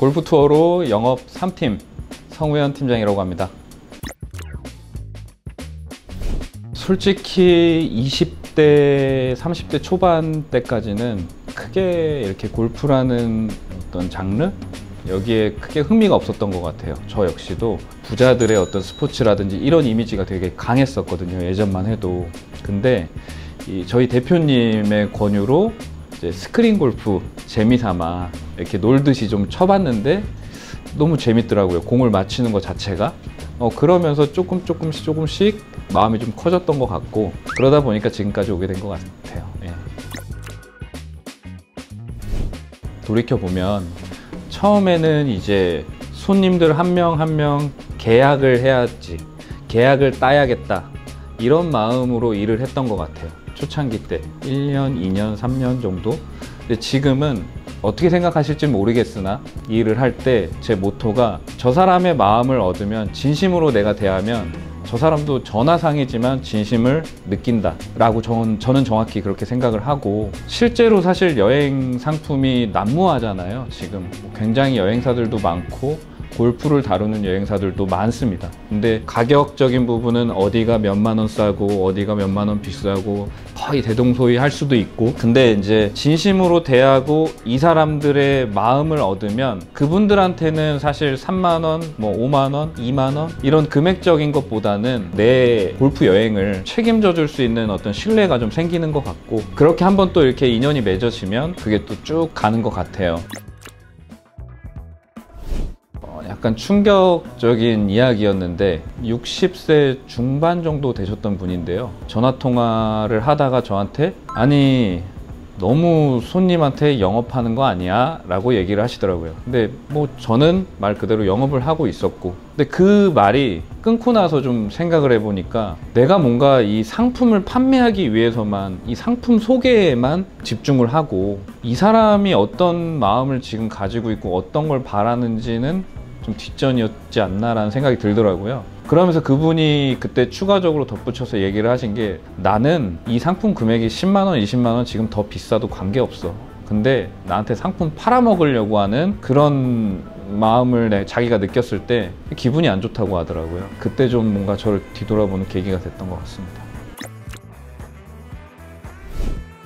골프 투어로 영업 3팀 성우현 팀장이라고 합니다. 솔직히 20대, 30대 초반 때까지는 크게 이렇게 골프라는 어떤 장르? 여기에 크게 흥미가 없었던 것 같아요. 저 역시도 부자들의 어떤 스포츠라든지 이런 이미지가 되게 강했었거든요. 예전만 해도. 근데 저희 대표님의 권유로 이제 스크린 골프 재미삼아 이렇게 놀듯이 좀 쳐봤는데 너무 재밌더라고요. 공을 맞히는 것 자체가. 그러면서 조금씩 마음이 좀 커졌던 것 같고, 그러다 보니까 지금까지 오게 된 것 같아요. 예. 돌이켜보면 처음에는 이제 손님들 한 명 한 명 계약을 해야지, 계약을 따야겠다, 이런 마음으로 일을 했던 것 같아요. 초창기 때 1년, 2년, 3년 정도. 근데 지금은 어떻게 생각하실지 모르겠으나 이 일을 할 때 제 모토가 저 사람의 마음을 얻으면, 진심으로 내가 대하면 저 사람도 전화상이지만 진심을 느낀다 라고 저는 정확히 그렇게 생각을 하고, 실제로 사실 여행 상품이 난무하잖아요. 지금 굉장히 여행사들도 많고 골프를 다루는 여행사들도 많습니다. 근데 가격적인 부분은 어디가 몇만 원 싸고 어디가 몇만 원 비싸고 거의 대동소이할 수도 있고, 근데 이제 진심으로 대하고 이 사람들의 마음을 얻으면 그분들한테는 사실 3만 원, 뭐 5만 원, 2만 원 이런 금액적인 것보다는 내 골프 여행을 책임져 줄 수 있는 어떤 신뢰가 좀 생기는 것 같고, 그렇게 한번 또 이렇게 인연이 맺어지면 그게 또 쭉 가는 것 같아요. 약간 충격적인 이야기였는데 60세 중반 정도 되셨던 분인데요. 전화통화를 하다가 저한테 아니 너무 손님한테 영업하는 거 아니야? 라고 얘기를 하시더라고요. 근데 뭐 저는 말 그대로 영업을 하고 있었고, 근데 그 말이 끊고 나서 좀 생각을 해보니까 내가 뭔가 이 상품을 판매하기 위해서만, 이 상품 소개에만 집중을 하고 이 사람이 어떤 마음을 지금 가지고 있고 어떤 걸 바라는지는 좀 뒷전이었지 않나라는 생각이 들더라고요. 그러면서 그분이 그때 추가적으로 덧붙여서 얘기를 하신 게, 나는 이 상품 금액이 10만 원, 20만 원 지금 더 비싸도 관계없어. 근데 나한테 상품 팔아먹으려고 하는 그런 마음을 자기가 느꼈을 때 기분이 안 좋다고 하더라고요. 그때 좀 뭔가 저를 뒤돌아보는 계기가 됐던 것 같습니다.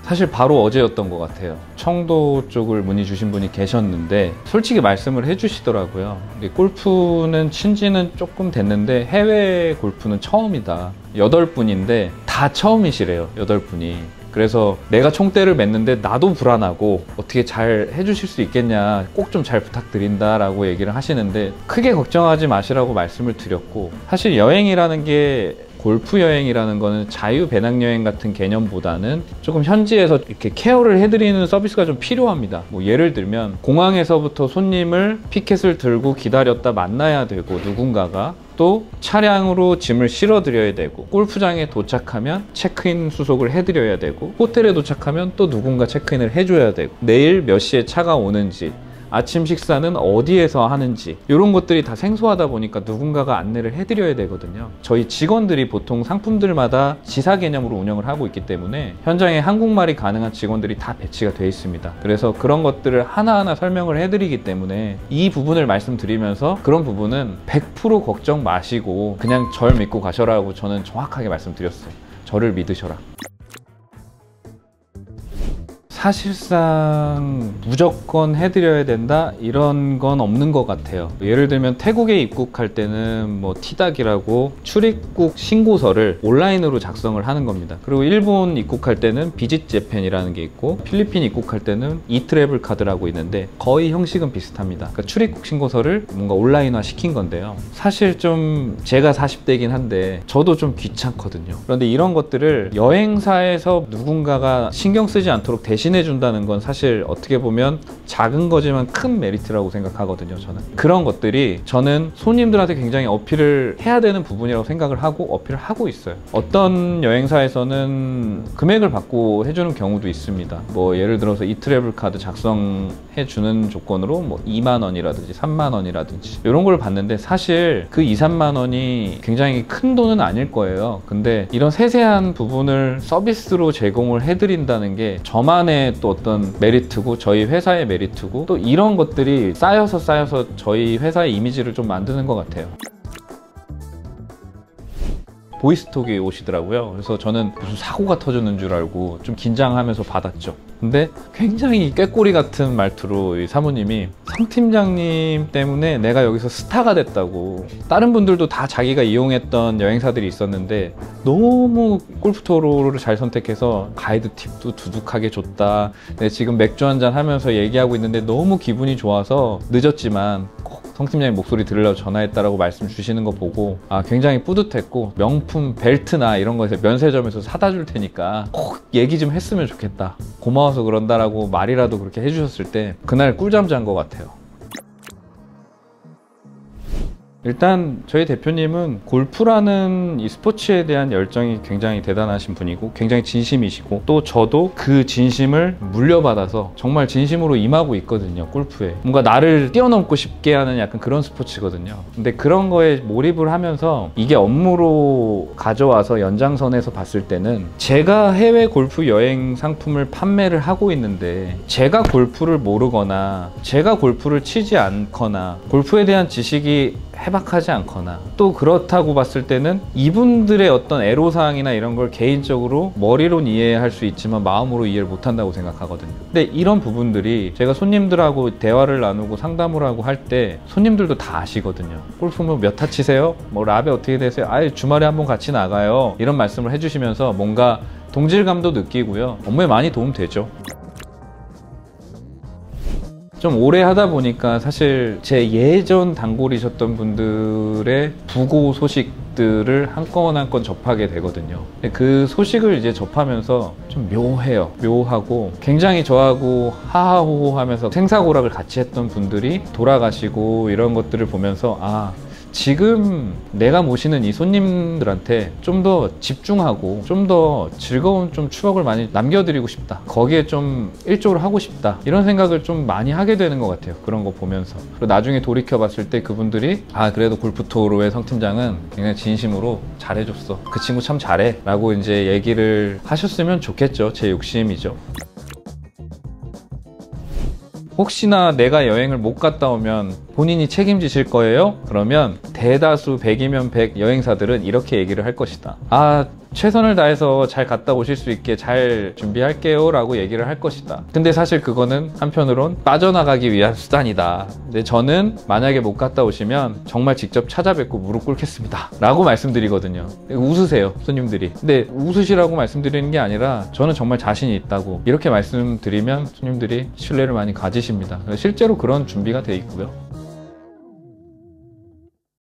사실 바로 어제였던 것 같아요. 청도 쪽을 문의 주신 분이 계셨는데 솔직히 말씀을 해주시더라고요. 골프는 친지는 조금 됐는데 해외 골프는 처음이다. 8분인데 다 처음이시래요. 8분이. 그래서 내가 총대를 맸는데 나도 불안하고 어떻게 잘 해주실 수 있겠냐, 꼭 좀 잘 부탁드린다 라고 얘기를 하시는데, 크게 걱정하지 마시라고 말씀을 드렸고, 사실 여행이라는 게, 골프 여행이라는 거는 자유 배낭여행 같은 개념보다는 조금 현지에서 이렇게 케어를 해드리는 서비스가 좀 필요합니다. 뭐 예를 들면 공항에서부터 손님을 피켓을 들고 기다렸다 만나야 되고, 누군가가 또 차량으로 짐을 실어드려야 되고, 골프장에 도착하면 체크인 수속을 해드려야 되고, 호텔에 도착하면 또 누군가 체크인을 해줘야 되고, 내일 몇 시에 차가 오는지, 아침 식사는 어디에서 하는지, 이런 것들이 다 생소하다 보니까 누군가가 안내를 해드려야 되거든요. 저희 직원들이 보통 상품들마다 지사 개념으로 운영을 하고 있기 때문에 현장에 한국말이 가능한 직원들이 다 배치가 되어 있습니다. 그래서 그런 것들을 하나하나 설명을 해드리기 때문에 이 부분을 말씀드리면서 그런 부분은 100% 걱정 마시고 그냥 절 믿고 가셔라고 저는 정확하게 말씀드렸어요. 저를 믿으셔라. 사실상 무조건 해드려야 된다 이런 건 없는 것 같아요. 예를 들면 태국에 입국할 때는 뭐 티닥이라고 출입국 신고서를 온라인으로 작성을 하는 겁니다. 그리고 일본 입국할 때는 비짓 재팬이라는 게 있고, 필리핀 입국할 때는 이트래블 카드라고 있는데 거의 형식은 비슷합니다. 그러니까 출입국 신고서를 뭔가 온라인화 시킨 건데요. 사실 좀 제가 40대이긴 한데 저도 좀 귀찮거든요. 그런데 이런 것들을 여행사에서 누군가가 신경 쓰지 않도록 대신 해준다는 건 사실 어떻게 보면 작은 거지만 큰 메리트라고 생각하거든요. 그런 것들이 저는 손님들한테 굉장히 어필을 해야 되는 부분이라고 생각을 하고 어필을 하고 있어요. 어떤 여행사에서는 금액을 받고 해주는 경우도 있습니다. 뭐 예를 들어서 이트래블 카드 작성해 주는 조건으로 뭐 2만 원이라든지 3만 원이라든지 이런 걸 받는데, 사실 그 2, 3만 원이 굉장히 큰 돈은 아닐 거예요. 근데 이런 세세한 부분을 서비스로 제공을 해드린다는 게 저만의 저만의 또 어떤 메리트고 저희 회사의 메리트고 또 이런 것들이 쌓여서 저희 회사의 이미지를 좀 만드는 것 같아요. 보이스톡이 오시더라고요. 그래서 저는 무슨 사고가 터졌는 줄 알고 좀 긴장하면서 받았죠. 근데 굉장히 꾀꼬리 같은 말투로 이 사모님이 성 팀장님 때문에 내가 여기서 스타가 됐다고, 다른 분들도 다 자기가 이용했던 여행사들이 있었는데 너무 골프토로를 잘 선택해서 가이드 팁도 두둑하게 줬다, 네, 지금 맥주 한잔 하면서 얘기하고 있는데 너무 기분이 좋아서 늦었지만 꼭 성 팀장님 목소리 들으려고 전화했다라고 말씀 주시는 거 보고 굉장히 뿌듯했고, 명품 벨트나 이런 거에서 면세점에서 사다 줄 테니까 꼭 얘기 좀 했으면 좋겠다, 고마워서 그런다라고 말이라도 그렇게 해주셨을 때 그날 꿀잠 잔 것 같아요. 일단 저희 대표님은 골프라는 이 스포츠에 대한 열정이 굉장히 대단하신 분이고 굉장히 진심이시고, 또 저도 그 진심을 물려받아서 정말 진심으로 임하고 있거든요. 골프에 뭔가 나를 뛰어넘고 싶게 하는 약간 그런 스포츠거든요. 근데 그런 거에 몰입을 하면서 이게 업무로 가져와서 연장선에서 봤을 때는 제가 해외 골프 여행 상품을 판매를 하고 있는데 제가 골프를 모르거나 제가 골프를 치지 않거나 골프에 대한 지식이 해박하지 않거나, 또 그렇다고 봤을 때는 이분들의 어떤 애로사항이나 이런 걸 개인적으로 머리론 이해할 수 있지만 마음으로 이해를 못한다고 생각하거든요. 근데 이런 부분들이 제가 손님들하고 대화를 나누고 상담을 하고 할 때 손님들도 다 아시거든요. 골프 뭐 몇 타 치세요? 뭐 라베 어떻게 되세요? 아예 주말에 한번 같이 나가요, 이런 말씀을 해주시면서 뭔가 동질감도 느끼고요, 업무에 많이 도움되죠. 좀 오래 하다 보니까 사실 제 예전 단골이셨던 분들의 부고 소식들을 한 건 한 건 접하게 되거든요. 그 소식을 이제 접하면서 좀 묘해요. 묘하고 굉장히 저하고 하하호호 하면서 생사고락을 같이 했던 분들이 돌아가시고 이런 것들을 보면서 지금 내가 모시는 이 손님들한테 좀 더 집중하고 좀 더 즐거운 좀 추억을 많이 남겨드리고 싶다, 거기에 좀 일조를 하고 싶다, 이런 생각을 좀 많이 하게 되는 것 같아요. 그런 거 보면서. 그리고 나중에 돌이켜 봤을 때 그분들이 그래도 골프토로의 성 팀장은 굉장히 진심으로 잘해줬어, 그 친구 참 잘해 라고 이제 얘기를 하셨으면 좋겠죠. 제 욕심이죠. 혹시나 내가 여행을 못 갔다 오면 본인이 책임지실 거예요? 그러면 대다수 100이면 100 여행사들은 이렇게 얘기를 할 것이다. 최선을 다해서 잘 갔다 오실 수 있게 잘 준비할게요 라고 얘기를 할 것이다. 근데 사실 그거는 한편으론 빠져나가기 위한 수단이다. 근데 저는 만약에 못 갔다 오시면 정말 직접 찾아뵙고 무릎 꿇겠습니다 라고 말씀드리거든요. 웃으세요, 손님들이. 근데 웃으시라고 말씀드리는 게 아니라 저는 정말 자신이 있다고 이렇게 말씀드리면 손님들이 신뢰를 많이 가지십니다. 실제로 그런 준비가 돼 있고요.